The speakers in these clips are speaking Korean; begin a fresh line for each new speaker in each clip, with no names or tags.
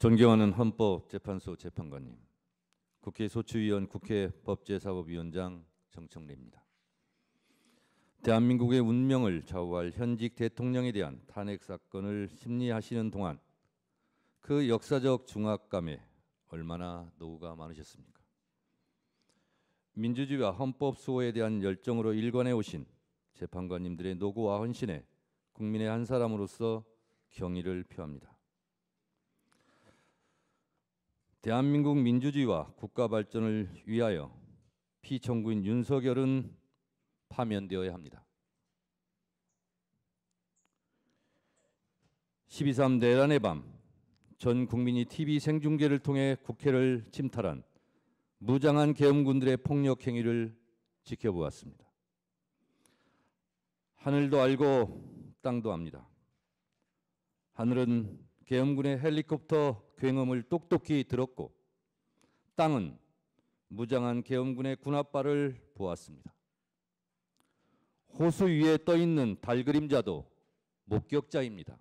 존경하는 헌법재판소 재판관님, 국회 소추위원, 국회 법제사법위원장 정청래입니다. 대한민국의 운명을 좌우할 현직 대통령에 대한 탄핵 사건을 심리하시는 동안 그 역사적 중압감에 얼마나 노후가 많으셨습니까? 민주주의와 헌법 수호에 대한 열정으로 일관해 오신 재판관님들의 노고와 헌신에 국민의 한 사람으로서 경의를 표합니다. 대한민국 민주주의와 국가 발전을 위하여 피청구인 윤석열은 파면되어야 합니다. 12.3 내란의 밤, 전 국민이 TV 생중계를 통해 국회를 침탈한 무장한 계엄군들의 폭력 행위를 지켜보았습니다. 하늘도 알고 땅도 압니다. 하늘은 계엄군의 헬리콥터 굉음을 똑똑히 들었고 땅은 무장한 계엄군의 군홧발을 보았습니다. 호수 위에 떠있는 달 그림자도 목격자입니다.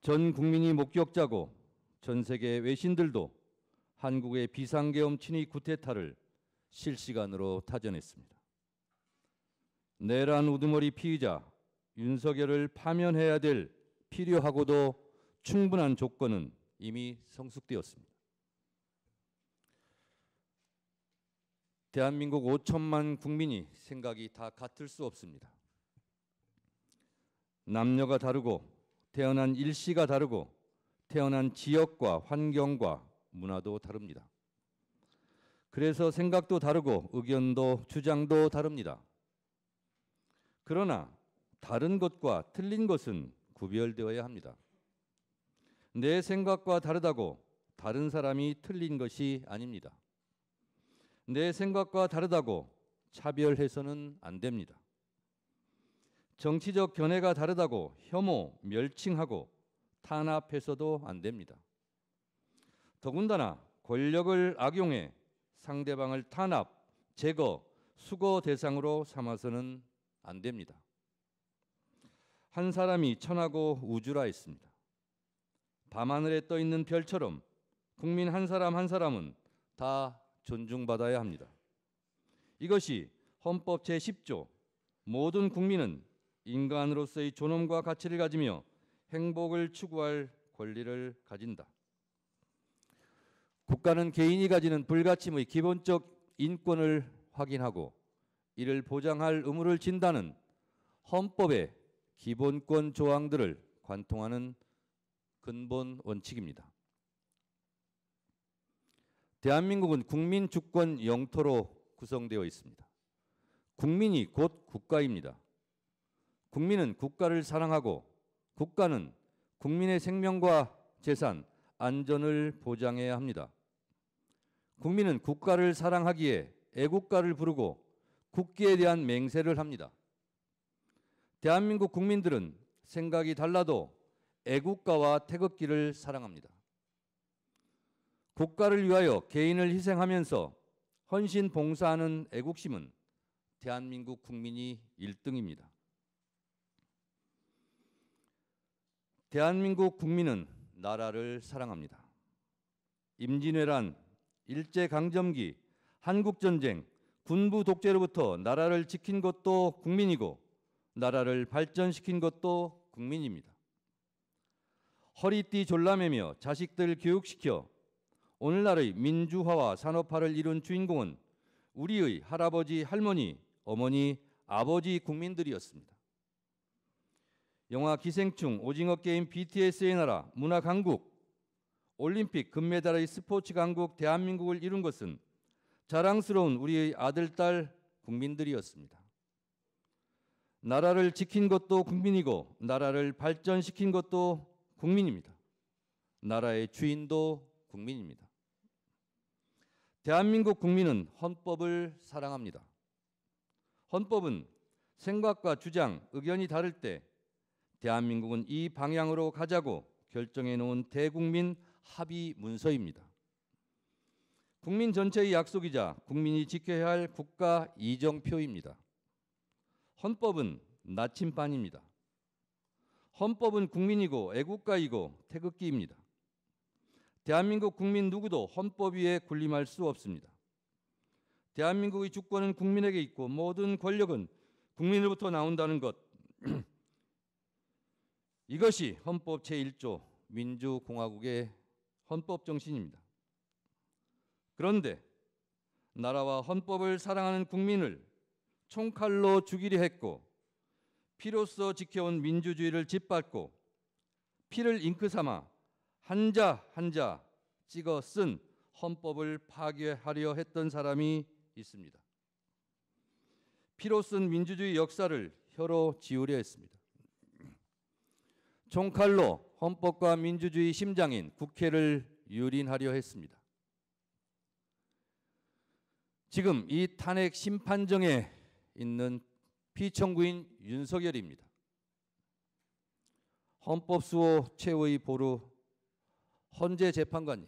전 국민이 목격자고 전 세계 외신들도 한국의 비상계엄 친위 쿠데타를 실시간으로 타전했습니다. 내란 우두머리 피의자 윤석열을 파면해야 될 필요하고도 충분한 조건은 이미 성숙되었습니다. 대한민국 5천만 국민이 생각이 다 같을 수 없습니다. 남녀가 다르고 태어난 일시가 다르고 태어난 지역과 환경과 문화도 다릅니다. 그래서 생각도 다르고 의견도 주장도 다릅니다. 그러나 다른 것과 틀린 것은 구별되어야 합니다. 내 생각과 다르다고 다른 사람이 틀린 것이 아닙니다. 내 생각과 다르다고 차별해서는 안 됩니다. 정치적 견해가 다르다고 혐오, 멸칭하고 탄압해서도 안 됩니다. 더군다나 권력을 악용해 상대방을 탄압, 제거, 수거 대상으로 삼아서는 안 됩니다. 한 사람이 천하고 우주라 했습니다. 밤하늘에 떠있는 별처럼 국민 한 사람 한 사람은 다 존중받아야 합니다. 이것이 헌법 제10조 모든 국민은 인간으로서의 존엄과 가치를 가지며 행복을 추구할 권리를 가진다. 국가는 개인이 가지는 불가침의 기본적 인권을 확인하고 이를 보장할 의무를 진다는 헌법의 기본권 조항들을 관통하는 근본 원칙입니다. 대한민국은 국민 주권 영토로 구성되어 있습니다. 국민이 곧 국가입니다. 국민은 국가를 사랑하고 국가는 국민의 생명과 재산, 안전을 보장해야 합니다. 국민은 국가를 사랑하기에 애국가를 부르고 국기에 대한 맹세를 합니다. 대한민국 국민들은 생각이 달라도 애국가와 태극기를 사랑합니다. 국가를 위하여 개인을 희생하면서 헌신 봉사하는 애국심은 대한민국 국민이 1등입니다. 대한민국 국민은 나라를 사랑합니다. 임진왜란, 일제강점기, 한국전쟁, 군부 독재로부터 나라를 지킨 것도 국민이고 나라를 발전시킨 것도 국민입니다. 허리띠 졸라매며 자식들 교육시켜 오늘날의 민주화와 산업화를 이룬 주인공은 우리의 할아버지, 할머니, 어머니, 아버지 국민들이었습니다. 영화 기생충, 오징어 게임, BTS의 나라, 문화 강국, 올림픽 금메달의 스포츠 강국 대한민국을 이룬 것은 자랑스러운 우리의 아들, 딸 국민들이었습니다. 나라를 지킨 것도 국민이고 나라를 발전시킨 것도 국민입니다. 나라의 주인도 국민입니다. 대한민국 국민은 헌법을 사랑합니다. 헌법은 생각과 주장, 의견이 다를 때 대한민국은 이 방향으로 가자고 결정해 놓은 대국민 합의 문서입니다. 국민 전체의 약속이자 국민이 지켜야 할 국가 이정표입니다. 헌법은 나침반입니다. 헌법은 국민이고 애국가이고 태극기입니다. 대한민국 국민 누구도 헌법 위에 군림할 수 없습니다. 대한민국의 주권은 국민에게 있고 모든 권력은 국민으로부터 나온다는 것. 이것이 헌법 제1조 민주공화국의 헌법 정신입니다. 그런데 나라와 헌법을 사랑하는 국민을 총칼로 죽이려 했고 피로써 지켜온 민주주의를 짓밟고 피를 잉크 삼아 한자 한자 찍어 쓴 헌법을 파괴하려 했던 사람이 있습니다. 피로 쓴 민주주의 역사를 혀로 지우려 했습니다. 총칼로 헌법과 민주주의 심장인 국회를 유린하려 했습니다. 지금 이 탄핵 심판정에 있는 피청구인 윤석열입니다. 헌법수호 최후의 보루 헌재 재판관님,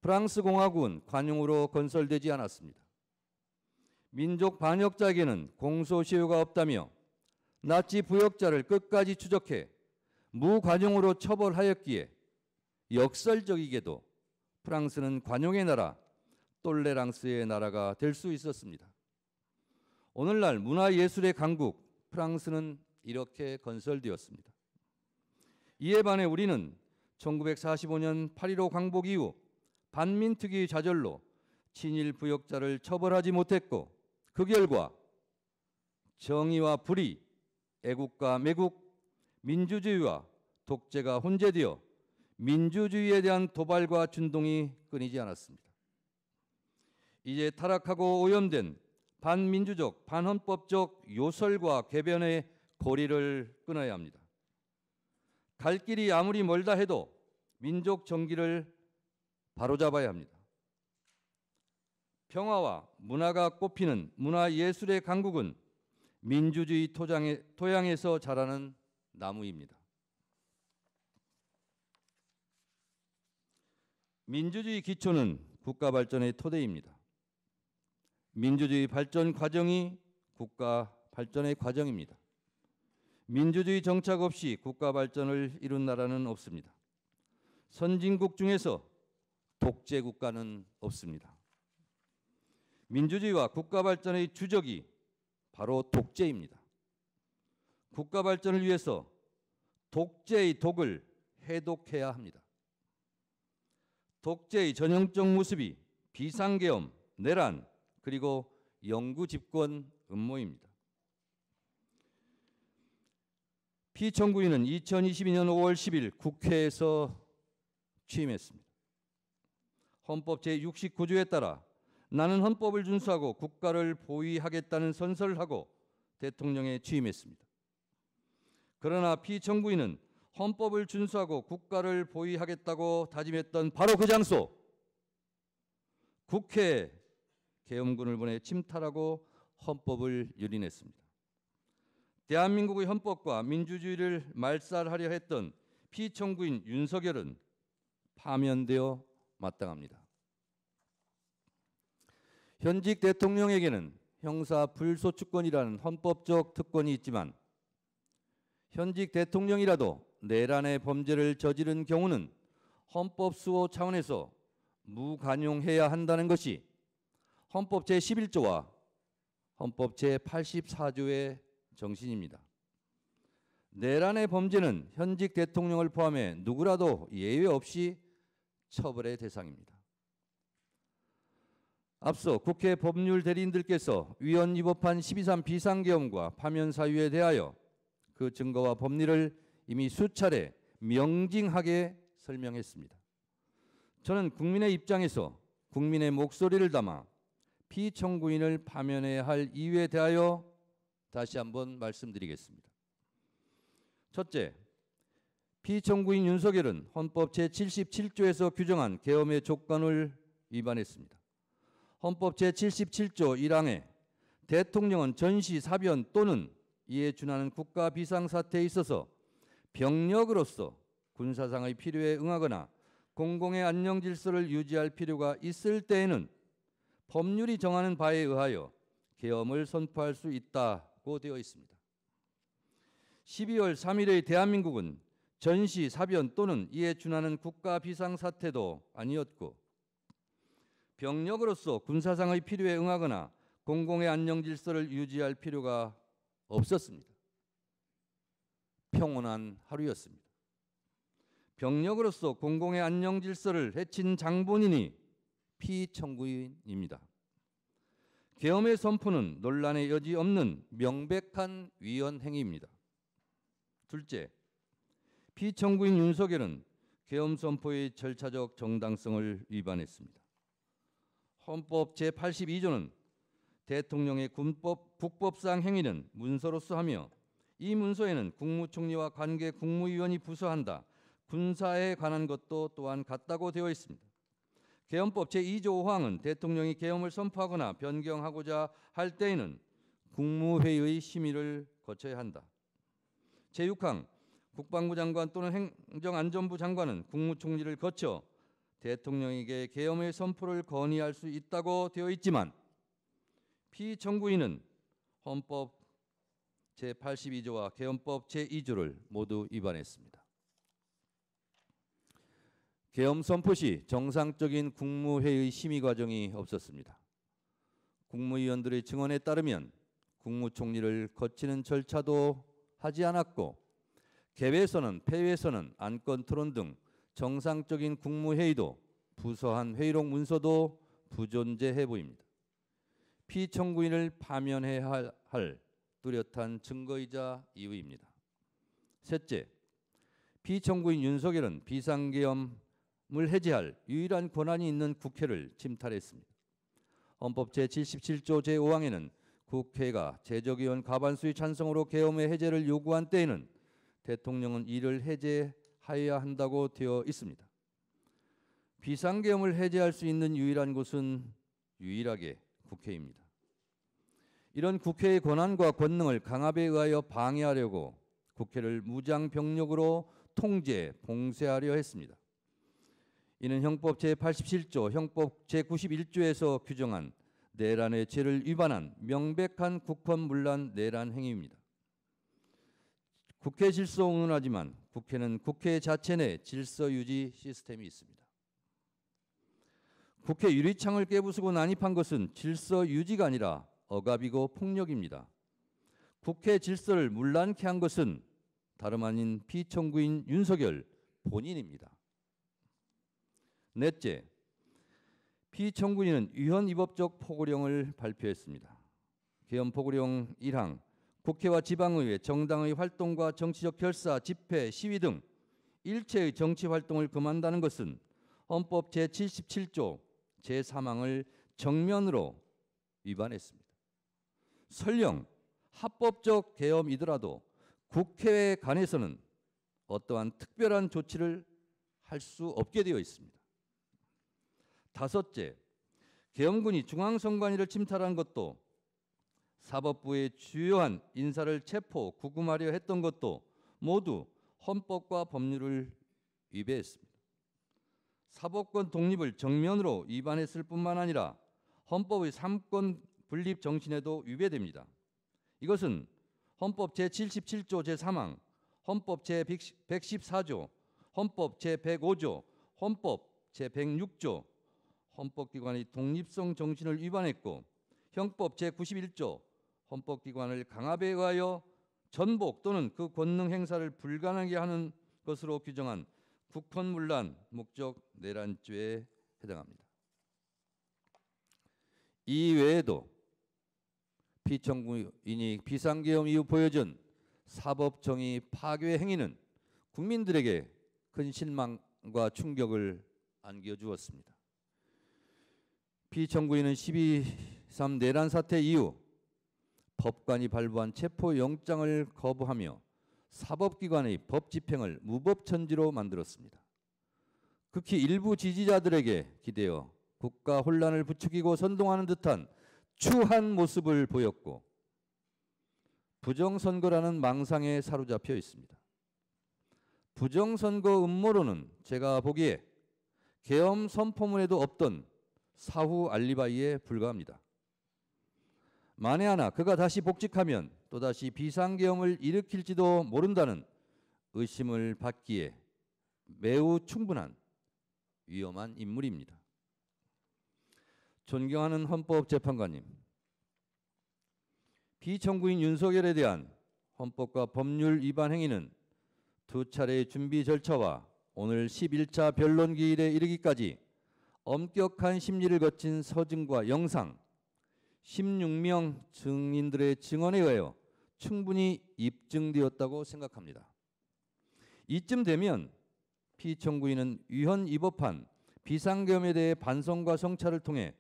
프랑스 공화국은 관용으로 건설되지 않았습니다. 민족 반역자에게는 공소시효가 없다며 나치 부역자를 끝까지 추적해 무관용으로 처벌하였기에 역설적이게도 프랑스는 관용의 나라, 똘레랑스의 나라가 될 수 있었습니다. 오늘날 문화예술의 강국 프랑스는 이렇게 건설되었습니다. 이에 반해 우리는 1945년 8.15 광복 이후 반민특위의 좌절로 친일 부역자를 처벌하지 못했고 그 결과 정의와 불의, 애국과 매국, 민주주의와 독재가 혼재되어 민주주의에 대한 도발과 준동이 끊이지 않았습니다. 이제 타락하고 오염된 반민주적, 반헌법적 요설과 궤변의 고리를 끊어야 합니다. 갈 길이 아무리 멀다 해도 민족 정기를 바로잡아야 합니다. 평화와 문화가 꽃피는 문화예술의 강국은 민주주의 토양에서 자라는 나무입니다. 민주주의 기초는 국가 발전의 토대입니다. 민주주의 발전 과정이 국가 발전의 과정입니다. 민주주의 정착 없이 국가 발전을 이룬 나라는 없습니다. 선진국 중에서 독재 국가는 없습니다. 민주주의와 국가 발전의 주적이 바로 독재입니다. 국가 발전을 위해서 독재의 독을 해독해야 합니다. 독재의 전형적 모습이 비상계엄, 내란, 그리고 영구 집권 음모입니다. 피청구인은 2022년 5월 10일 국회에서 취임했습니다. 헌법 제69조에 따라 나는 헌법을 준수하고 국가를 보위하겠다는 선서를 하고 대통령에 취임했습니다. 그러나 피청구인은 헌법을 준수하고 국가를 보위하겠다고 다짐했던 바로 그 장소, 국회에 계엄군을 보내 침탈하고 헌법을 유린했습니다. 대한민국의 헌법과 민주주의를 말살하려 했던 피청구인 윤석열은 파면되어 마땅합니다. 현직 대통령에게는 형사 불소추권이라는 헌법적 특권이 있지만 현직 대통령이라도 내란의 범죄를 저지른 경우는 헌법 수호 차원에서 무관용해야 한다는 것이 헌법 제11조와 헌법 제84조의 정신입니다. 내란의 범죄는 현직 대통령을 포함해 누구라도 예외 없이 처벌의 대상입니다. 앞서 국회 법률 대리인들께서 위헌 위법한 12.3 비상계엄과 파면 사유에 대하여 그 증거와 법리를 이미 수차례 명징하게 설명했습니다. 저는 국민의 입장에서 국민의 목소리를 담아 피청구인을 파면해야 할 이유에 대하여 다시 한번 말씀드리겠습니다. 첫째, 피청구인 윤석열은 헌법 제77조에서 규정한 계엄의 조건을 위반했습니다. 헌법 제77조 1항에 대통령은 전시, 사변 또는 이에 준하는 국가 비상사태에 있어서 병력으로서 군사상의 필요에 응하거나 공공의 안녕 질서를 유지할 필요가 있을 때에는 법률이 정하는 바에 의하여 계엄을 선포할 수 있다고 되어 있습니다. 12월 3일의 대한민국은 전시, 사변 또는 이에 준하는 국가 비상사태도 아니었고 병력으로서 군사상의 필요에 응하거나 공공의 안녕 질서를 유지할 필요가 없었습니다. 평온한 하루였습니다. 병력으로서 공공의 안녕 질서를 해친 장본인이 피청구인입니다. 계엄의 선포는 논란의 여지 없는 명백한 위헌 행위입니다. 둘째, 피청구인 윤석열은 계엄 선포의 절차적 정당성을 위반했습니다. 헌법 제82조는 대통령의 국법상 행위는 문서로서 하며 이 문서에는 국무총리와 관계 국무위원이 부서한다. 군사에 관한 것도 또한 같다고 되어 있습니다. 계엄법 제2조 5항은 대통령이 계엄을 선포하거나 변경하고자 할 때에는 국무회의의 심의를 거쳐야 한다. 제6항 국방부 장관 또는 행정안전부 장관은 국무총리를 거쳐 대통령에게 계엄의 선포를 건의할 수 있다고 되어 있지만 피청구인은 헌법 제82조와 계엄법 제2조를 모두 위반했습니다. 계엄 선포 시 정상적인 국무회의 심의 과정이 없었습니다. 국무위원들의 증언에 따르면 국무총리를 거치는 절차도 하지 않았고 개회선언, 폐회선언, 안건 토론 등 정상적인 국무회의도 부서한 회의록 문서도 부존재해 보입니다. 피청구인을 파면해야 할 뚜렷한 증거이자 이유입니다. 셋째, 피청구인 윤석열은 비상계엄을 해제할 유일한 권한이 있는 국회를 침탈했습니다. 헌법 제77조 제5항에는 국회가 제적의원 과반수의 찬성으로 계엄의 해제를 요구한 때에는 대통령은 이를 해제하여야 한다고 되어 있습니다. 비상계엄을 해제할 수 있는 유일한 곳은 유일하게 국회입니다. 이런 국회의 권한과 권능을 강압에 의하여 방해하려고 국회를 무장병력으로 통제, 봉쇄하려 했습니다. 이는 형법 제87조, 형법 제91조에서 규정한 내란의 죄를 위반한 명백한 국헌문란 내란 행위입니다. 국회 질서 응원하지만 국회는 국회 자체 내 질서 유지 시스템이 있습니다. 국회 유리창을 깨부수고 난입한 것은 질서 유지가 아니라 억압이고 폭력입니다. 국회 질서를 문란케 한 것은 다름 아닌 피청구인 윤석열 본인입니다. 넷째, 피청구인은 위헌위법적 포고령을 발표했습니다. 계엄 포고령 1항, 국회와 지방의회, 정당의 활동과 정치적 결사, 집회, 시위 등 일체의 정치 활동을 금한다는 것은 헌법 제77조 제3항을 정면으로 위반했습니다. 설령 합법적 계엄이더라도 국회에 관해서는 어떠한 특별한 조치를 할 수 없게 되어 있습니다. 다섯째, 계엄군이 중앙선관위를 침탈한 것도 사법부의 주요한 인사를 체포, 구금하려 했던 것도 모두 헌법과 법률을 위배했습니다. 사법권 독립을 정면으로 위반했을 뿐만 아니라 헌법의 삼권 분립 정신에도 위배됩니다. 이것은 헌법 제77조 제3항, 헌법 제114조, 헌법 제105조, 헌법 제106조, 헌법기관의 독립성 정신을 위반했고 형법 제91조, 헌법기관을 강압에 의하여 전복 또는 그 권능 행사를 불가능하게 하는 것으로 규정한 국헌문란 목적 내란죄에 해당합니다. 이 외에도 피청구인이 비상계엄 이후 보여준 사법정의 파괴 행위는 국민들에게 큰 실망과 충격을 안겨주었습니다. 피청구인은 12.3 내란 사태 이후 법관이 발부한 체포영장을 거부하며 사법기관의 법집행을 무법천지로 만들었습니다. 극히 일부 지지자들에게 기대어 국가 혼란을 부추기고 선동하는 듯한 추한 모습을 보였고 부정선거라는 망상에 사로잡혀 있습니다. 부정선거 음모론은 제가 보기에 계엄 선포문에도 없던 사후 알리바이에 불과합니다. 만에 하나 그가 다시 복직하면 또다시 비상계엄을 일으킬지도 모른다는 의심을 받기에 매우 충분한 위험한 인물입니다. 존경하는 헌법재판관님, 피청구인 윤석열에 대한 헌법과 법률 위반 행위는 두 차례의 준비 절차와 오늘 11차 변론 기일에 이르기까지 엄격한 심리를 거친 서증과 영상, 16명 증인들의 증언에 의하여 충분히 입증되었다고 생각합니다. 이쯤 되면 피청구인은 위헌 위법한 비상계엄에 대해 반성과 성찰을 통해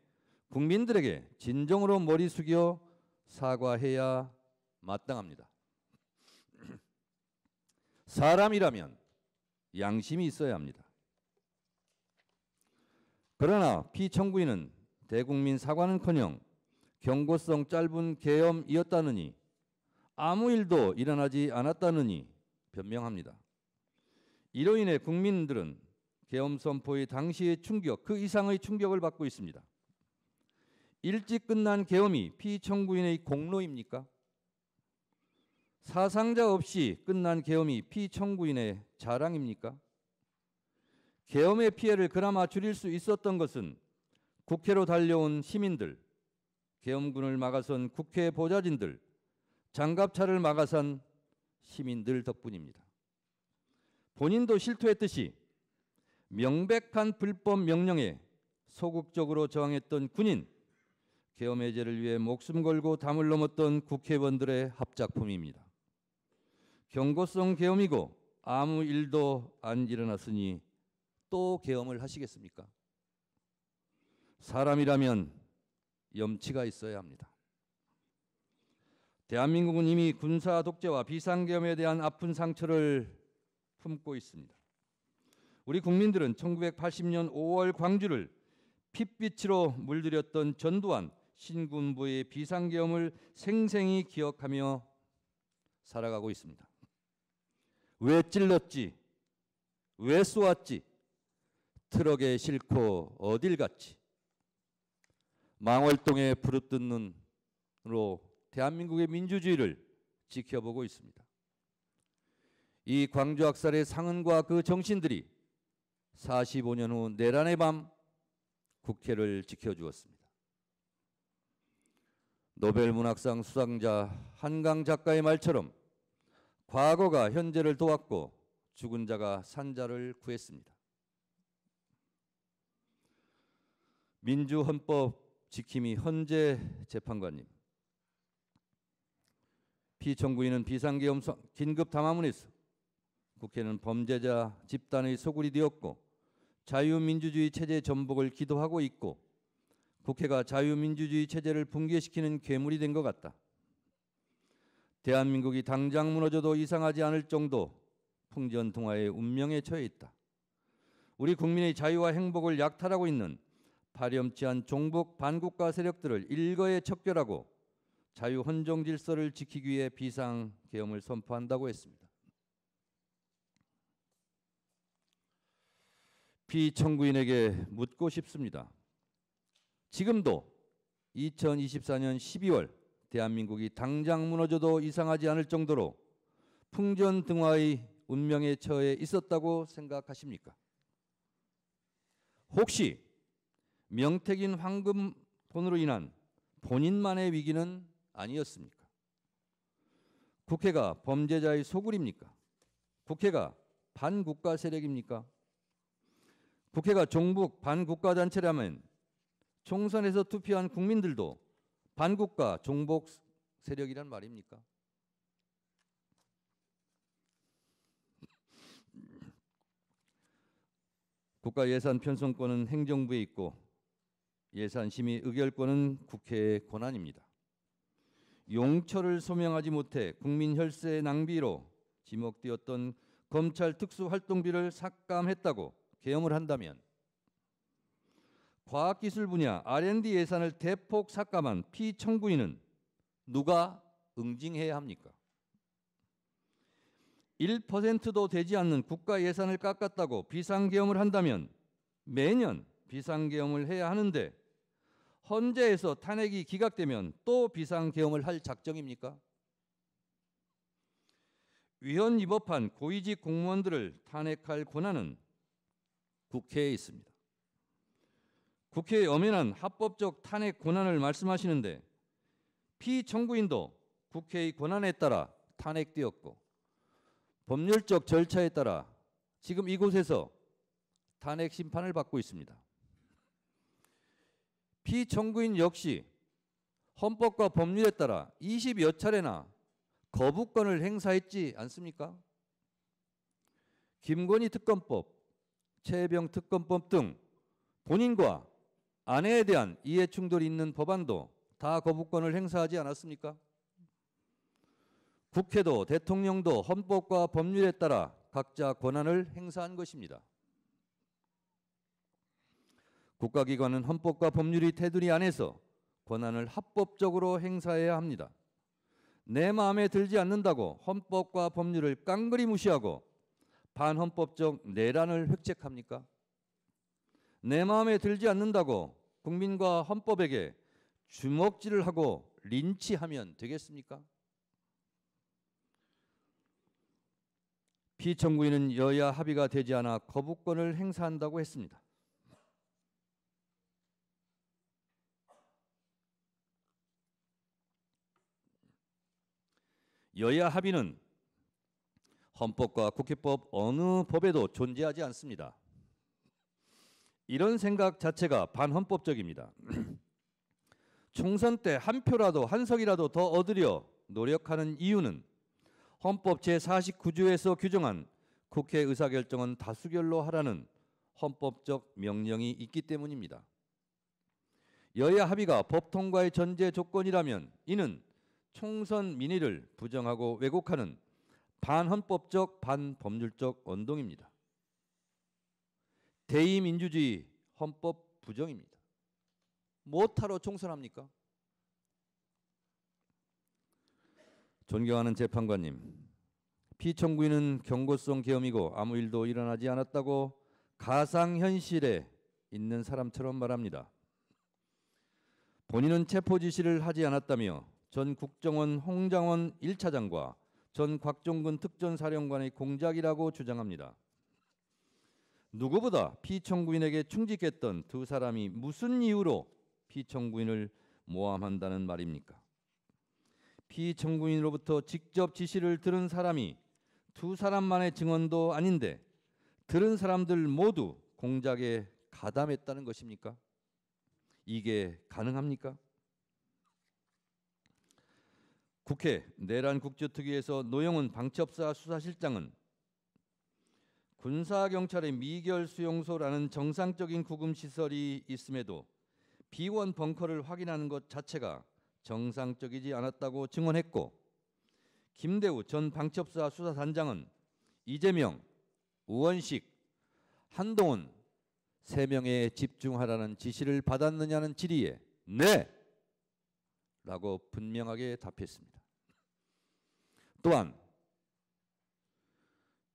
국민들에게 진정으로 머리 숙여 사과해야 마땅합니다. 사람이라면 양심이 있어야 합니다. 그러나 피청구인은 대국민 사과는커녕 경고성 짧은 계엄이었다느니 아무 일도 일어나지 않았다느니 변명합니다. 이로 인해 국민들은 계엄 선포의 당시의 충격, 그 이상의 충격을 받고 있습니다. 일찍 끝난 계엄이 피청구인의 공로입니까? 사상자 없이 끝난 계엄이 피청구인의 자랑입니까? 계엄의 피해를 그나마 줄일 수 있었던 것은 국회로 달려온 시민들, 계엄군을 막아선 국회 보좌진들, 장갑차를 막아선 시민들 덕분입니다. 본인도 실토했듯이 명백한 불법 명령에 소극적으로 저항했던 군인, 계엄 해제를 위해 목숨 걸고 담을 넘었던 국회의원들의 합작품입니다. 경고성 계엄이고 아무 일도 안 일어났으니 또 계엄을 하시겠습니까? 사람이라면 염치가 있어야 합니다. 대한민국은 이미 군사 독재와 비상계엄에 대한 아픈 상처를 품고 있습니다. 우리 국민들은 1980년 5월 광주를 핏빛으로 물들였던 전두환 신군부의 비상계엄을 생생히 기억하며 살아가고 있습니다. 왜 찔렀지? 왜 쏘았지? 트럭에 싣고 어딜 갔지? 망월동에 부릅뜬 눈으로 대한민국의 민주주의를 지켜보고 있습니다. 이 광주 학살의 상흔과 그 정신들이 45년 후 내란의 밤 국회를 지켜주었습니다. 노벨 문학상 수상자 한강 작가의 말처럼 과거가 현재를 도왔고 죽은 자가 산 자를 구했습니다. 민주헌법 지킴이 헌재 재판관님, 피청구인은 비상계엄 긴급 담화문에서 국회는 범죄자 집단의 소굴이 되었고 자유민주주의 체제 전복을 기도하고 있고 국회가 자유민주주의 체제를 붕괴시키는 괴물이 된 것 같다. 대한민국이 당장 무너져도 이상하지 않을 정도 풍전등화의 운명에 처해 있다. 우리 국민의 자유와 행복을 약탈하고 있는 파렴치한 종북 반국가 세력들을 일거에 척결하고 자유 헌정 질서를 지키기 위해 비상계엄을 선포한다고 했습니다. 피청구인에게 묻고 싶습니다. 지금도 2024년 12월 대한민국이 당장 무너져도 이상하지 않을 정도로 풍전등화의 운명에 처해 있었다고 생각하십니까? 혹시 명태균 황금 돈으로 인한 본인만의 위기는 아니었습니까? 국회가 범죄자의 소굴입니까? 국회가 반국가 세력입니까? 국회가 종북 반국가 단체라면 총선에서 투표한 국민들도 반국가 종북 세력이란 말입니까? 국가 예산 편성권은 행정부에 있고 예산 심의 의결권은 국회의 권한입니다. 용처를 소명하지 못해 국민 혈세 낭비로 지목되었던 검찰 특수활동비를 삭감했다고 계엄을 한다면 과학기술 분야 R&D 예산을 대폭 삭감한 피청구인은 누가 응징해야 합니까? 1%도 되지 않는 국가 예산을 깎았다고 비상계엄을 한다면 매년 비상계엄을 해야 하는데 헌재에서 탄핵이 기각되면 또 비상계엄을 할 작정입니까? 위헌 위법한 고위직 공무원들을 탄핵할 권한은 국회에 있습니다. 국회의 엄연한 합법적 탄핵 권한을 말씀하시는데 피청구인도 국회의 권한에 따라 탄핵되었고 법률적 절차에 따라 지금 이곳에서 탄핵 심판을 받고 있습니다. 피청구인 역시 헌법과 법률에 따라 20여 차례나 거부권을 행사했지 않습니까? 김건희 특검법, 최혜병 특검법 등 본인과 아내에 대한 이해 충돌이 있는 법안도 다 거부권을 행사하지 않았습니까? 국회도 대통령도 헌법과 법률에 따라 각자 권한을 행사한 것입니다. 국가기관은 헌법과 법률이 테두리 안에서 권한을 합법적으로 행사해야 합니다. 내 마음에 들지 않는다고 헌법과 법률을 깡그리 무시하고 반헌법적 내란을 획책합니까? 내 마음에 들지 않는다고 국민과 헌법에게 주먹질을 하고 린치하면 되겠습니까? 피청구인은 여야 합의가 되지 않아 거부권을 행사한다고 했습니다. 여야 합의는 헌법과 국회법 어느 법에도 존재하지 않습니다. 이런 생각 자체가 반헌법적입니다. 총선 때 한 표라도 한 석이라도 더 얻으려 노력하는 이유는 헌법 제49조에서 규정한 국회 의사결정은 다수결로 하라는 헌법적 명령이 있기 때문입니다. 여야 합의가 법 통과의 전제 조건이라면 이는 총선 민의를 부정하고 왜곡하는 반헌법적 반법률적 언동입니다. 대의민주주의 헌법 부정입니다. 뭐하러 총선합니까? 존경하는 재판관님, 피청구인은 경고성 계엄이고 아무 일도 일어나지 않았다고 가상현실에 있는 사람처럼 말합니다. 본인은 체포 지시를 하지 않았다며 전 국정원 홍장원 1차장과 전 곽종근 특전사령관의 공작이라고 주장합니다. 누구보다 피청구인에게 충직했던 두 사람이 무슨 이유로 피청구인을 모함한다는 말입니까? 피청구인으로부터 직접 지시를 들은 사람이 두 사람만의 증언도 아닌데 들은 사람들 모두 공작에 가담했다는 것입니까? 이게 가능합니까? 국회 내란국조특위에서 노영훈 방첩사 수사실장은 군사경찰의 미결수용소라는 정상적인 구금시설이 있음에도 비원 벙커를 확인하는 것 자체가 정상적이지 않았다고 증언했고, 김대우 전 방첩사 수사단장은 이재명, 우원식, 한동훈 3명에 집중하라는 지시를 받았느냐는 질의에 네! 라고 분명하게 답했습니다. 또한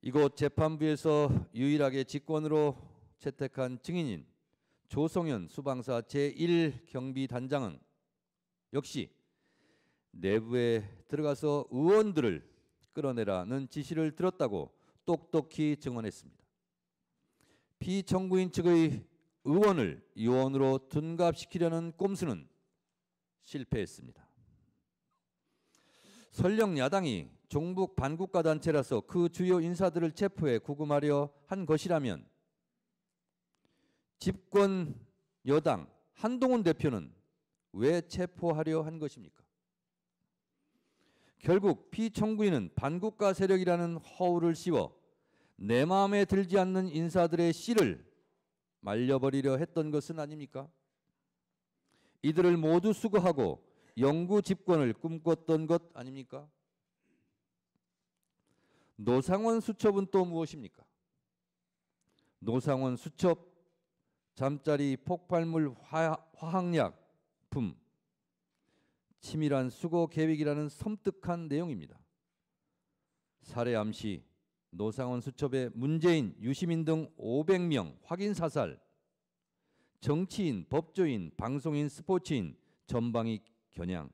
이곳 재판부에서 유일하게 직권으로 채택한 증인인 조성현 수방사 제1경비단장은 역시 내부에 들어가서 의원들을 끌어내라는 지시를 들었다고 똑똑히 증언했습니다. 피청구인 측의 의원을 요원으로 둔갑시키려는 꼼수는 실패했습니다. 설령 야당이 종북 반국가 단체라서 그 주요 인사들을 체포해 구금하려 한 것이라면 집권 여당 한동훈 대표는 왜 체포하려 한 것입니까? 결국 피청구인은 반국가 세력이라는 허울을 씌워 내 마음에 들지 않는 인사들의 씨를 말려버리려 했던 것은 아닙니까? 이들을 모두 수거하고 영구 집권을 꿈꿨던 것 아닙니까? 노상원 수첩은 또 무엇입니까? 노상원 수첩, 잠자리 폭발물 화학약품, 치밀한 수거 계획이라는 섬뜩한 내용입니다. 살해 암시, 노상원 수첩에 문재인, 유시민 등 500명 확인 사살, 정치인, 법조인, 방송인, 스포츠인 전방위 겨냥,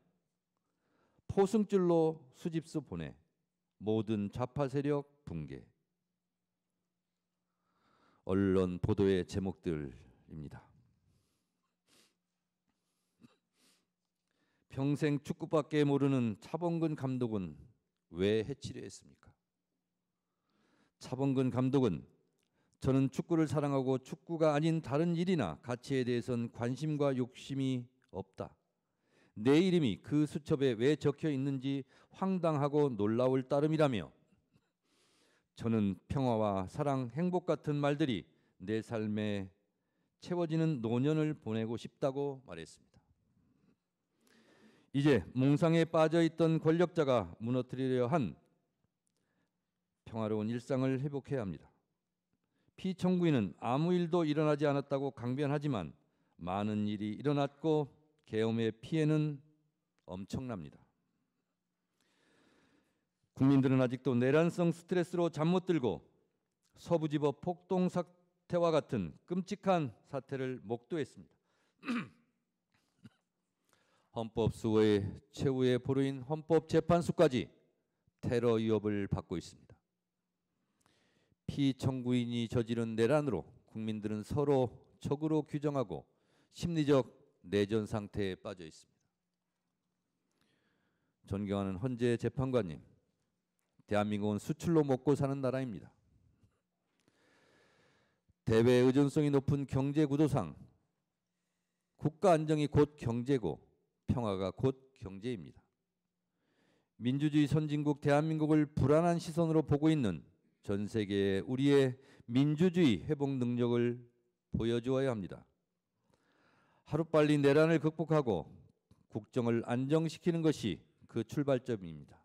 포승줄로 수집소 보내, 모든 좌파 세력 붕괴. 언론 보도의 제목들입니다. 평생 축구밖에 모르는 차범근 감독은 왜 해치려 했습니까? 차범근 감독은 저는 축구를 사랑하고 축구가 아닌 다른 일이나 가치에 대해선 관심과 욕심이 없다. 내 이름이 그 수첩에 왜 적혀 있는지 황당하고 놀라울 따름이라며 저는 평화와 사랑, 행복 같은 말들이 내 삶에 채워지는 노년을 보내고 싶다고 말했습니다. 이제 몽상에 빠져있던 권력자가 무너뜨리려 한 평화로운 일상을 회복해야 합니다. 피청구인은 아무 일도 일어나지 않았다고 강변하지만 많은 일이 일어났고 계엄의 피해는 엄청납니다. 국민들은 아직도 내란성 스트레스로 잠 못 들고 서부지법 폭동 사태와 같은 끔찍한 사태를 목도했습니다. 헌법수호의 최후의 보루인 헌법재판소까지 테러 위협을 받고 있습니다. 피청구인이 저지른 내란으로 국민들은 서로 적으로 규정하고 심리적 내전 상태에 빠져 있습니다. 존경하는 헌재 재판관님, 대한민국은 수출로 먹고 사는 나라입니다. 대외 의존성이 높은 경제 구도상 국가 안정이 곧 경제고 평화가 곧 경제입니다. 민주주의 선진국 대한민국을 불안한 시선으로 보고 있는 전 세계에 우리의 민주주의 회복 능력을 보여주어야 합니다. 하루빨리 내란을 극복하고 국정을 안정시키는 것이 그 출발점입니다.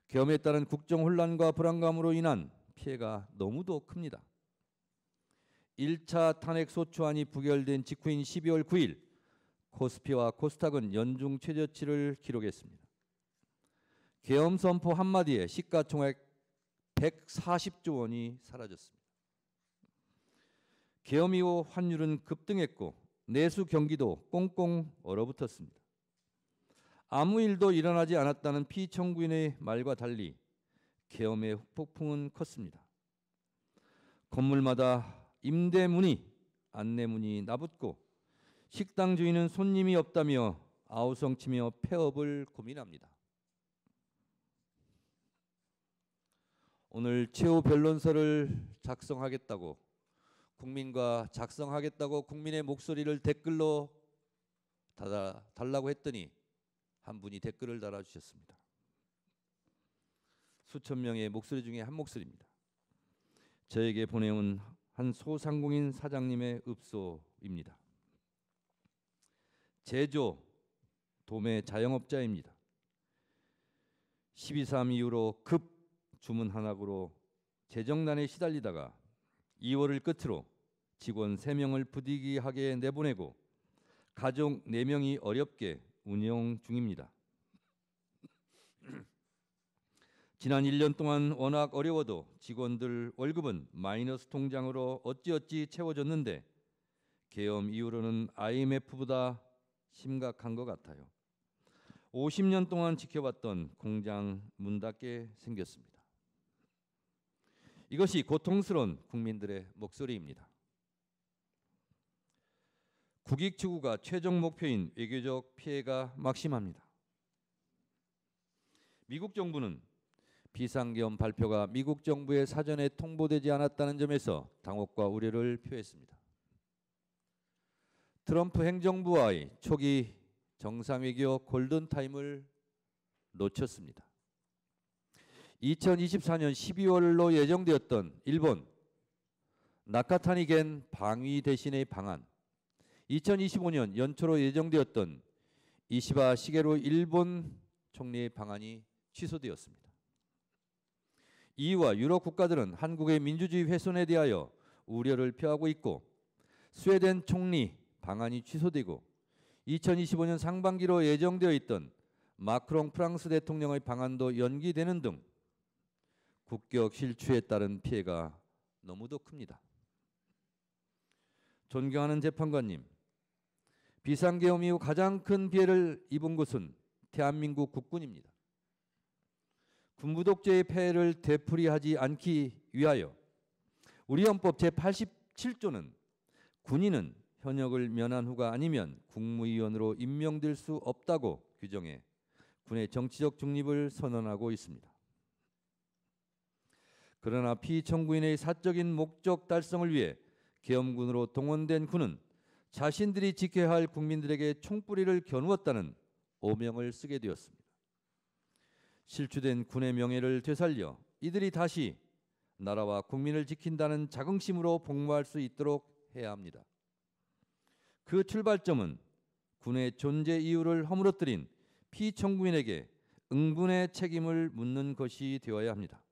계엄에 따른 국정 혼란과 불안감으로 인한 피해가 너무도 큽니다. 1차 탄핵소추안이 부결된 직후인 12월 9일 코스피와 코스닥은 연중 최저치를 기록했습니다. 계엄 선포 한마디에 시가총액 140조 원이 사라졌습니다. 계엄 이후 환율은 급등했고 내수 경기도 꽁꽁 얼어붙었습니다. 아무 일도 일어나지 않았다는 피청구인의 말과 달리 계엄의 후폭풍은 컸습니다. 건물마다 임대문이, 안내문이 나붙고 식당 주인은 손님이 없다며 아우성치며 폐업을 고민합니다. 오늘 최후 변론서를 작성하겠다고 국민의 목소리를 댓글로 달라고 했더니 한 분이 댓글을 달아주셨습니다. 수천 명의 목소리 중에 한 목소리입니다. 저에게 보내온 한 소상공인 사장님의 읍소입니다. 제조, 도매 자영업자입니다. 12.3 이후로 급 주문 한학으로 재정난에 시달리다가 2월을 끝으로 직원 3명을 부득이하게 내보내고 가족 4명이 어렵게 운영 중입니다. 지난 1년 동안 워낙 어려워도 직원들 월급은 마이너스 통장으로 어찌어찌 채워졌는데 계엄 이후로는 IMF보다 심각한 것 같아요. 50년 동안 지켜봤던 공장 문 닫게 생겼습니다. 이것이 고통스러운 국민들의 목소리입니다. 국익 추구가 최종 목표인 외교적 피해가 막심합니다. 미국 정부는 비상계엄 발표가 미국 정부의 사전에 통보되지 않았다는 점에서 당혹과 우려를 표했습니다. 트럼프 행정부와의 초기 정상외교 골든타임을 놓쳤습니다. 2024년 12월로 예정되었던 일본 나카타니겐 방위 대신의 방한, 2025년 연초로 예정되었던 이시바 시게루 일본 총리의 방안이 취소되었습니다. EU와 유럽 국가들은 한국의 민주주의 훼손에 대하여 우려를 표하고 있고 스웨덴 총리 방안이 취소되고 2025년 상반기로 예정되어 있던 마크롱 프랑스 대통령의 방안도 연기되는 등 국격 실추에 따른 피해가 너무도 큽니다. 존경하는 재판관님, 비상계엄 이후 가장 큰 피해를 입은 곳은 대한민국 국군입니다. 군부 독재의 폐해를 되풀이하지 않기 위하여 우리 헌법 제87조는 군인은 현역을 면한 후가 아니면 국무위원으로 임명될 수 없다고 규정해 군의 정치적 중립을 선언하고 있습니다. 그러나 피청구인의 사적인 목적 달성을 위해 계엄군으로 동원된 군은 자신들이 지켜야 할 국민들에게 총뿌리를 겨누었다는 오명을 쓰게 되었습니다. 실추된 군의 명예를 되살려 이들이 다시 나라와 국민을 지킨다는 자긍심으로 복무할 수 있도록 해야 합니다. 그 출발점은 군의 존재 이유를 허물어뜨린 피청구인에게 응분의 책임을 묻는 것이 되어야 합니다.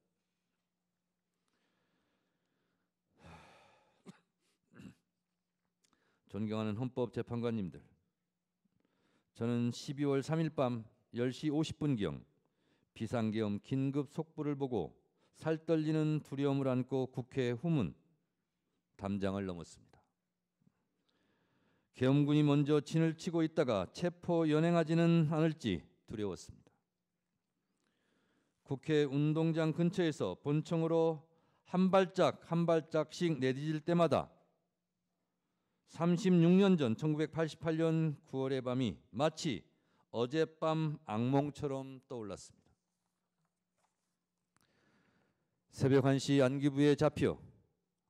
존경하는 헌법재판관님들, 저는 12월 3일 밤 10시 50분경 비상계엄 긴급 속보를 보고 살떨리는 두려움을 안고 국회 후문 담장을 넘었습니다. 계엄군이 먼저 진을 치고 있다가 체포 연행하지는 않을지 두려웠습니다. 국회 운동장 근처에서 본청으로 한 발짝씩 내디딜 때마다 36년 전 1988년 9월의 밤이 마치 어젯밤 악몽처럼 떠올랐습니다. 새벽 1시 안기부에 잡혀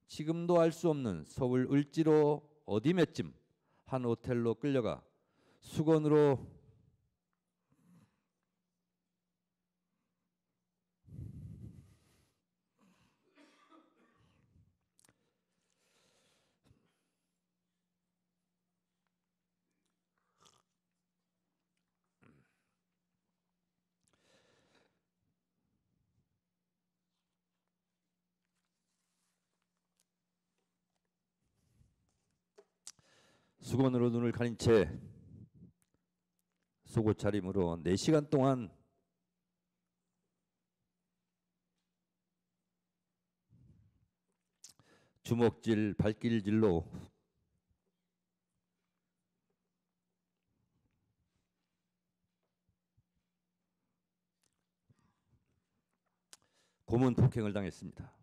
지금도 알 수 없는 서울 을지로 어디매쯤 한 호텔로 끌려가 수건으로 수건으로 눈을 가린 채 속옷 차림으로 4시간 동안 주먹질, 발길질로 고문 폭행을 당했습니다.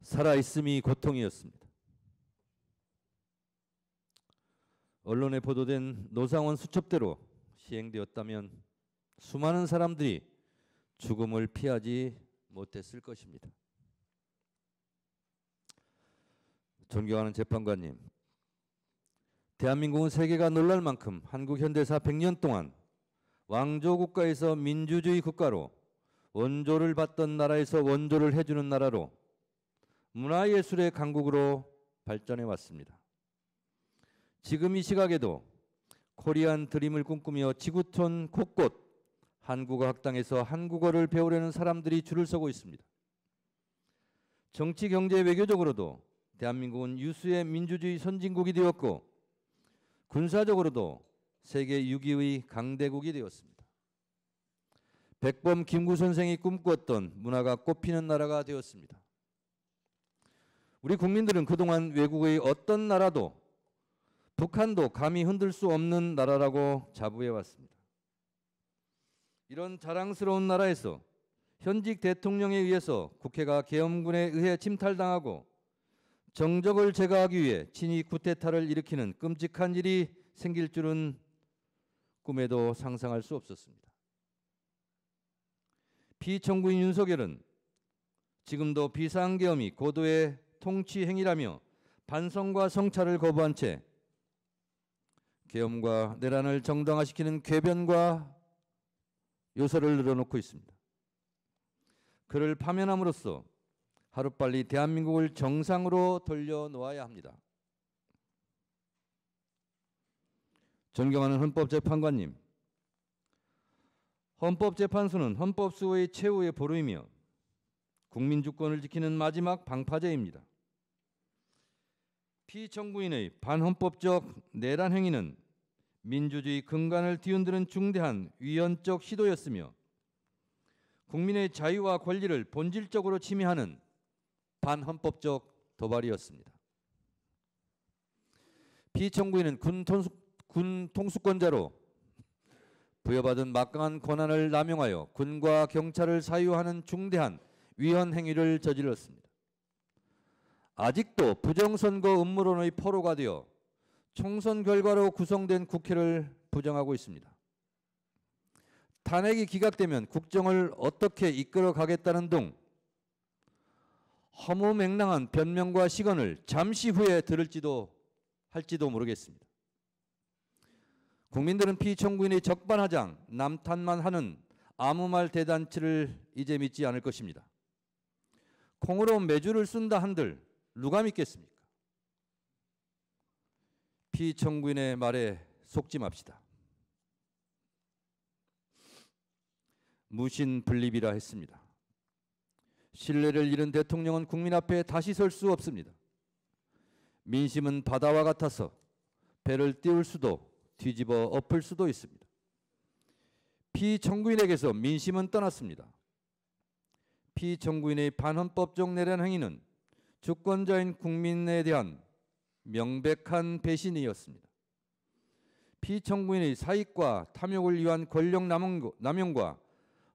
살아있음이 고통이었습니다. 언론에 보도된 노상원 수첩대로 시행되었다면 수많은 사람들이 죽음을 피하지 못했을 것입니다. 존경하는 재판관님, 대한민국은 세계가 놀랄 만큼 한국 현대사 100년 동안 왕조 국가에서 민주주의 국가로, 원조를 받던 나라에서 원조를 해주는 나라로, 문화예술의 강국으로 발전해 왔습니다. 지금 이 시각에도 코리안 드림을 꿈꾸며 지구촌 곳곳 한국어 학당에서 한국어를 배우려는 사람들이 줄을 서고 있습니다. 정치, 경제, 외교적으로도 대한민국은 유수의 민주주의 선진국이 되었고 군사적으로도 세계 6위의 강대국이 되었습니다. 백범 김구 선생이 꿈꾸었던 문화가 꽃피는 나라가 되었습니다. 우리 국민들은 그동안 외국의 어떤 나라도 북한도 감히 흔들 수 없는 나라라고 자부해왔습니다. 이런 자랑스러운 나라에서 현직 대통령에 의해서 국회가 계엄군에 의해 침탈당하고 정적을 제거하기 위해 친위 쿠데타를 일으키는 끔찍한 일이 생길 줄은 꿈에도 상상할 수 없었습니다. 피청구인 윤석열은 지금도 비상계엄이 고도의 통치 행위라며 반성과 성찰을 거부한 채 계엄과 내란을 정당화시키는 궤변과 요소를 늘어놓고 있습니다. 그를 파면함으로써 하루빨리 대한민국을 정상으로 돌려놓아야 합니다. 존경하는 헌법재판관님, 헌법재판소는 헌법수호의 최후의 보루이며 국민주권을 지키는 마지막 방파제입니다. 피청구인의 반헌법적 내란 행위는 민주주의 근간을 뒤흔드는 중대한 위헌적 시도였으며 국민의 자유와 권리를 본질적으로 침해하는 반헌법적 도발이었습니다. 피청구인은 군 통수권자로 부여받은 막강한 권한을 남용하여 군과 경찰을 사유하는 중대한 위헌 행위를 저질렀습니다. 아직도 부정선거 음모론의 포로가 되어 총선 결과로 구성된 국회를 부정하고 있습니다. 탄핵이 기각되면 국정을 어떻게 이끌어 가겠다는 등 허무맹랑한 변명과 시건을 잠시 후에 들을지도 할지도 모르겠습니다. 국민들은 피청구인의 적반하장, 남탓만 하는 아무 말 대잔치를 이제 믿지 않을 것입니다. 콩으로 매주를 쓴다 한들 누가 믿겠습니까? 피청구인의 말에 속지 맙시다. 무신분립이라 했습니다. 신뢰를 잃은 대통령은 국민 앞에 다시 설 수 없습니다. 민심은 바다와 같아서 배를 띄울 수도 뒤집어 엎을 수도 있습니다. 피청구인에게서 민심은 떠났습니다. 피청구인의 반헌법적 내란 행위는 주권자인 국민에 대한 명백한 배신이었습니다. 피청구인의 사익과 탐욕을 위한 권력 남용과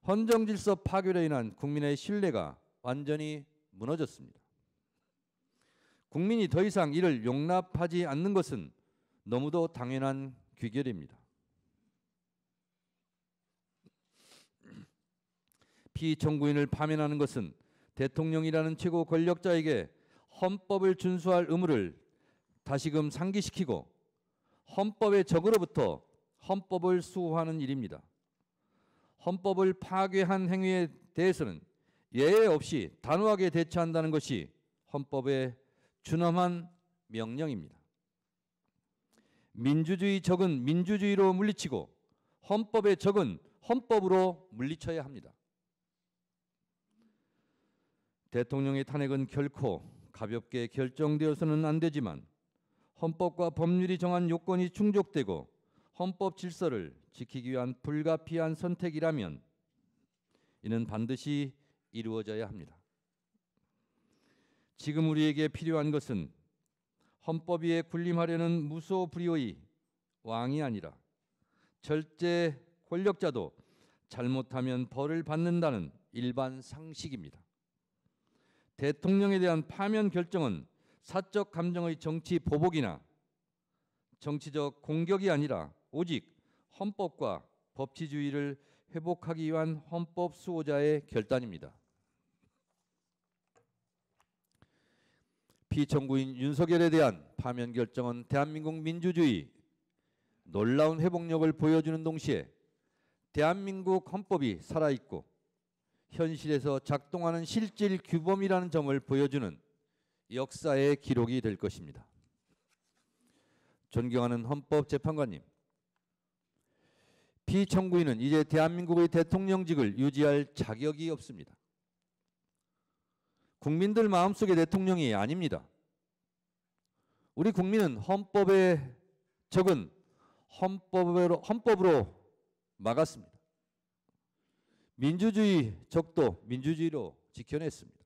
헌정질서 파괴로 인한 국민의 신뢰가 완전히 무너졌습니다. 국민이 더 이상 이를 용납하지 않는 것은 너무도 당연한 귀결입니다. 피청구인을 파면하는 것은 대통령이라는 최고 권력자에게 헌법을 준수할 의무를 다시금 상기시키고 헌법의 적으로부터 헌법을 수호하는 일입니다. 헌법을 파괴한 행위에 대해서는 예외 없이 단호하게 대처한다는 것이 헌법의 준엄한 명령입니다. 민주주의 적은 민주주의로 물리치고 헌법의 적은 헌법으로 물리쳐야 합니다. 대통령의 탄핵은 결코 가볍게 결정되어서는 안 되지만 헌법과 법률이 정한 요건이 충족되고 헌법 질서를 지키기 위한 불가피한 선택이라면 이는 반드시 이루어져야 합니다. 지금 우리에게 필요한 것은 헌법 위에 군림하려는 무소불위의 왕이 아니라 절제 권력자도 잘못하면 벌을 받는다는 일반 상식입니다. 대통령에 대한 파면 결정은 사적 감정의 정치 보복이나 정치적 공격이 아니라 오직 헌법과 법치주의를 회복하기 위한 헌법 수호자의 결단입니다. 피청구인 윤석열에 대한 파면 결정은 대한민국 민주주의 놀라운 회복력을 보여주는 동시에 대한민국 헌법이 살아있고 현실에서 작동하는 실질 규범이라는 점을 보여주는 역사의 기록이 될 것입니다. 존경하는 헌법재판관님, 피청구인은 이제 대한민국의 대통령직을 유지할 자격이 없습니다. 국민들 마음속의 대통령이 아닙니다. 우리 국민은 헌법의 적은 헌법으로 막았습니다. 민주주의 적도 민주주의로 지켜냈습니다.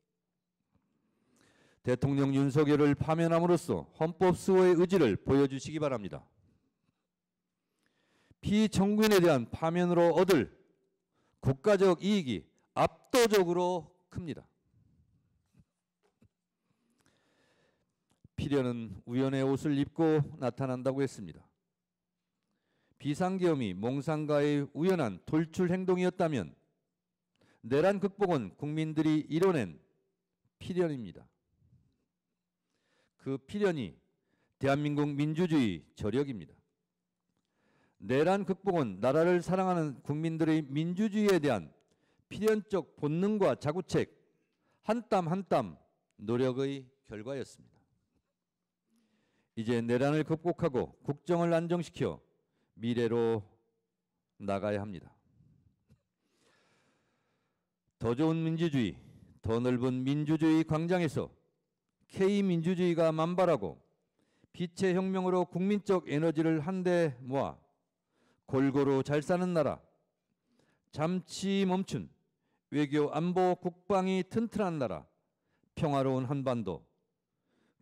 대통령 윤석열을 파면함으로써 헌법 수호의 의지를 보여주시기 바랍니다. 피청구인에 대한 파면으로 얻을 국가적 이익이 압도적으로 큽니다. 필연은 우연의 옷을 입고 나타난다고 했습니다. 비상계엄이 몽상가의 우연한 돌출 행동이었다면 내란 극복은 국민들이 이뤄낸 필연입니다. 그 필연이 대한민국 민주주의 저력입니다. 내란 극복은 나라를 사랑하는 국민들의 민주주의에 대한 필연적 본능과 자구책, 한 땀 한 땀 노력의 결과였습니다. 이제 내란을 극복하고 국정을 안정시켜 미래로 나가야 합니다. 더 좋은 민주주의, 더 넓은 민주주의 광장에서 K민주주의가 만발하고 빛의 혁명으로 국민적 에너지를 한데 모아 골고루 잘 사는 나라, 잠시 멈춘 외교 안보 국방이 튼튼한 나라, 평화로운 한반도,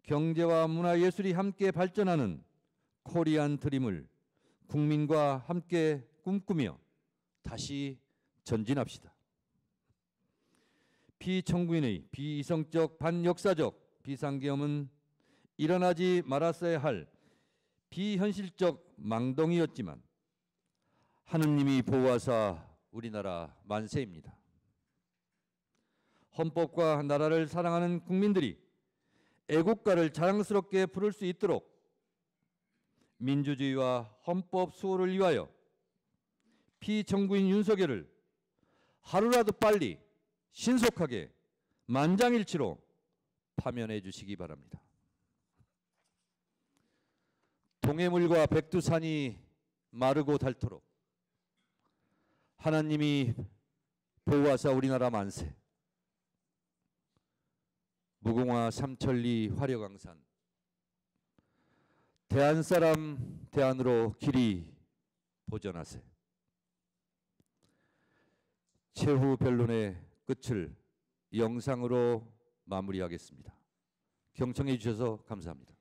경제와 문화예술이 함께 발전하는 코리안 드림을 국민과 함께 꿈꾸며 다시 전진합시다. 피청구인의 비이성적 반역사적 비상계엄은 일어나지 말았어야 할 비현실적 망동이었지만 하느님이 보호하사 우리나라 만세입니다. 헌법과 나라를 사랑하는 국민들이 애국가를 자랑스럽게 부를 수 있도록 민주주의와 헌법 수호를 위하여 피청구인 윤석열을 하루라도 빨리 신속하게 만장일치로 파면해 주시기 바랍니다. 동해물과 백두산이 마르고 닳도록 하나님이 보호하사 우리나라 만세. 무궁화 삼천리 화려강산 대한사람 대안으로 길이 보전하세. 최후 변론의 끝을 영상으로 마무리하겠습니다. 경청해 주셔서 감사합니다.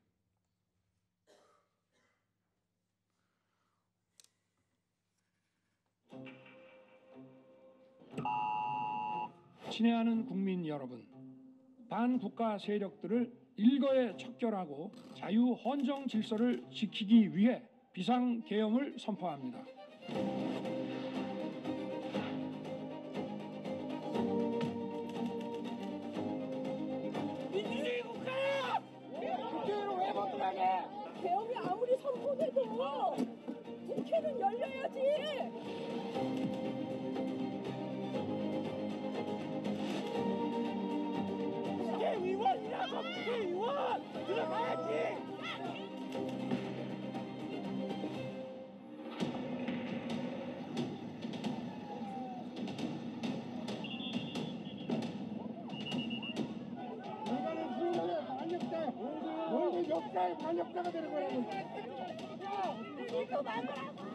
친애하는 국민 여러분, 반국가 세력들을 일거에 척결하고 자유 헌정 질서를 지키기 위해 비상계엄을 선포합니다.
민주주의 국가야! 국회로 왜 못 들어가게? 계엄이 아무리 선포돼도 국회는 열려야지. 국회의원이라고 국회의원 들어가야지. 너희는 역사의 반역자가 되는 거라고. 이거 막으라고.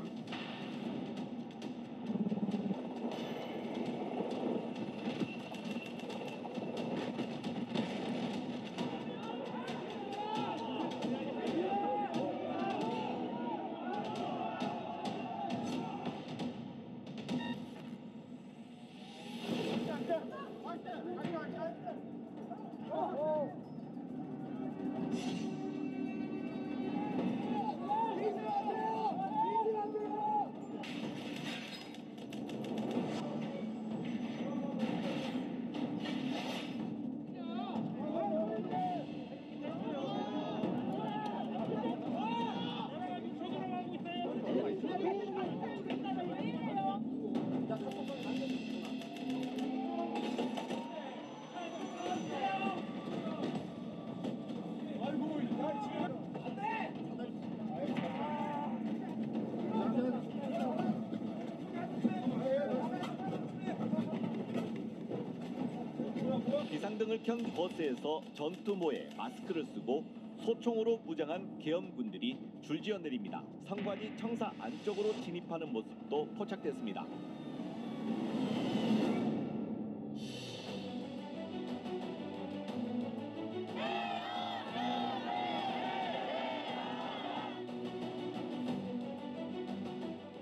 비상등을 켠 버스에서 전투모에 마스크를 쓰고 소총으로 무장한 계엄군들이 줄지어 내립니다. 상관이 청사 안쪽으로 진입하는 모습도 포착됐습니다.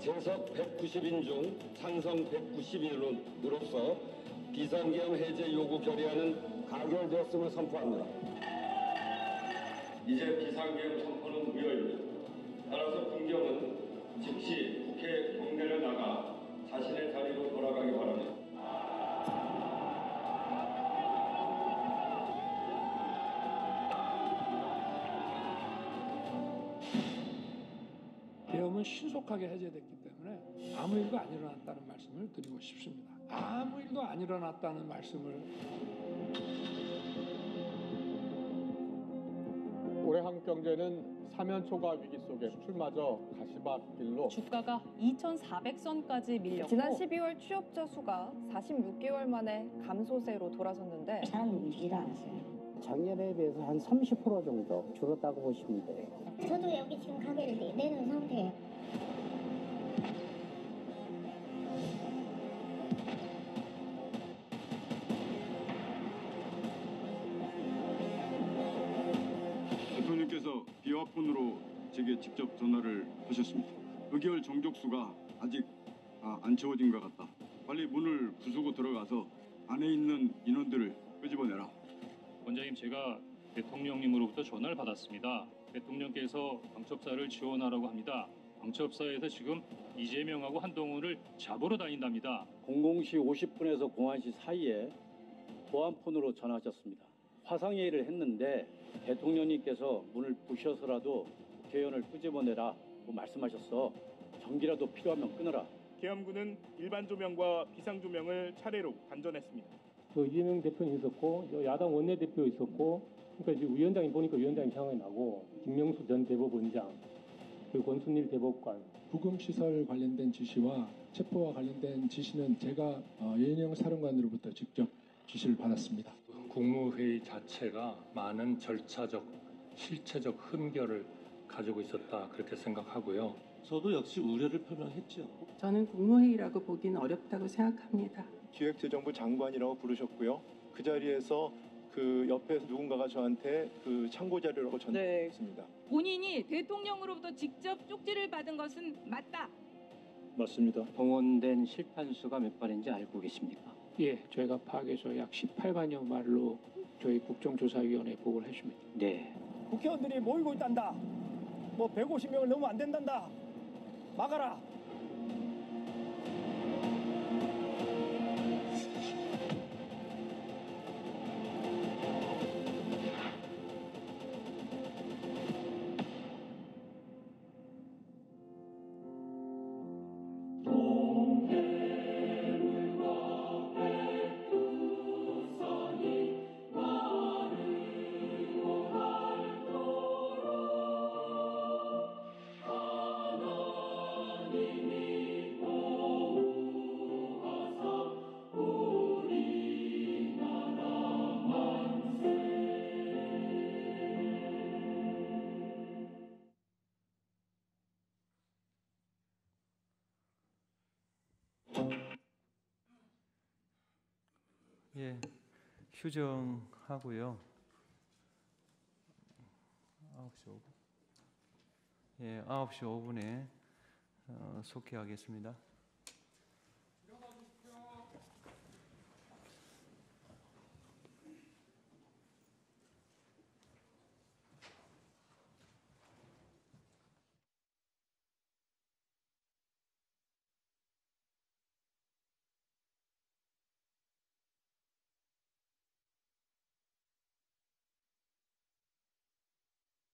쟁석 190인 중 찬성 190인으로서 비상계엄 해제 요구 결의안은 가결되었음을 선포합니다. 이제 비상계엄 선포는 무효입니다. 따라서 군경은 즉시 국회 경내를 나가 자신의 자리로 돌아가기 바랍니다.
계엄은 신속하게 해제됐기 때문에 아무 일도 안 일어났다는 말씀을 드리고 싶습니다. 아무 일도 안 일어났다는 말씀을.
올해 한국 경제는 사면초가 위기 속에 수출마저 가시밭길로
주가가 2,400선까지 밀렸고
지난 12월 취업자 수가 46개월 만에 감소세로 돌아섰는데
사람은 일 안 했어요.
작년에 비해서 한 30% 정도 줄었다고 보시면 돼요.
저도 여기 지금 가게를 내는 상태예요.
대통령께서 비화폰으로 제게 직접 전화를 하셨습니다. 의결 정족수가 아직 안 채워진 것 같다. 빨리 문을 부수고 들어가서 안에 있는 인원들을 끄집어내라.
원장님, 제가 대통령님으로부터 전화를 받았습니다. 대통령께서 광첩사를 지원하라고 합니다. 광첩사에서 지금 이재명하고 한동훈을 잡으러 다닌답니다.
00시 50분에서 01시 사이에 보안폰으로 전화하셨습니다. 화상회의를 했는데 대통령님께서 문을 부셔서라도 국회의원을 끄집어내라고 말씀하셨어. 전기라도 필요하면 끊어라.
계엄군은 일반 조명과 비상 조명을 차례로 단전했습니다.
이재명 대표님 있었고 야당 원내대표 있었고, 그러니까 지금 위원장이 보니까 위원장이 생각이 나고, 김명수 전 대법원장, 그리고 권순일 대법관.
부검 시설 관련된 지시와 체포와 관련된 지시는 제가 이인영 사령관으로부터 직접 지시를 받았습니다.
국무회의 자체가 많은 절차적, 실체적 흠결을 가지고 있었다, 그렇게 생각하고요.
저도 역시 우려를 표명했죠.
저는 국무회의라고 보기는 어렵다고 생각합니다.
기획재정부 장관이라고 부르셨고요. 그 자리에서 그 옆에 누군가가 저한테 그 참고 자료라고 전달했습니다.
본인이 대통령으로부터 직접 쪽지를 받은 것은 맞다.
맞습니다. 동원된 실판수가 몇 발인지 알고 계십니까?
예, 저희가 파악해서 약 18만여 말로 저희 국정조사위원회에 보고를 해줍니다.
네.
국회의원들이 모이고 있단다. 뭐 150명을 넘으면 안 된단다. 막아라.
예, 휴정하고요. 9시 5분. 예, 9시 5분에 속회하겠습니다.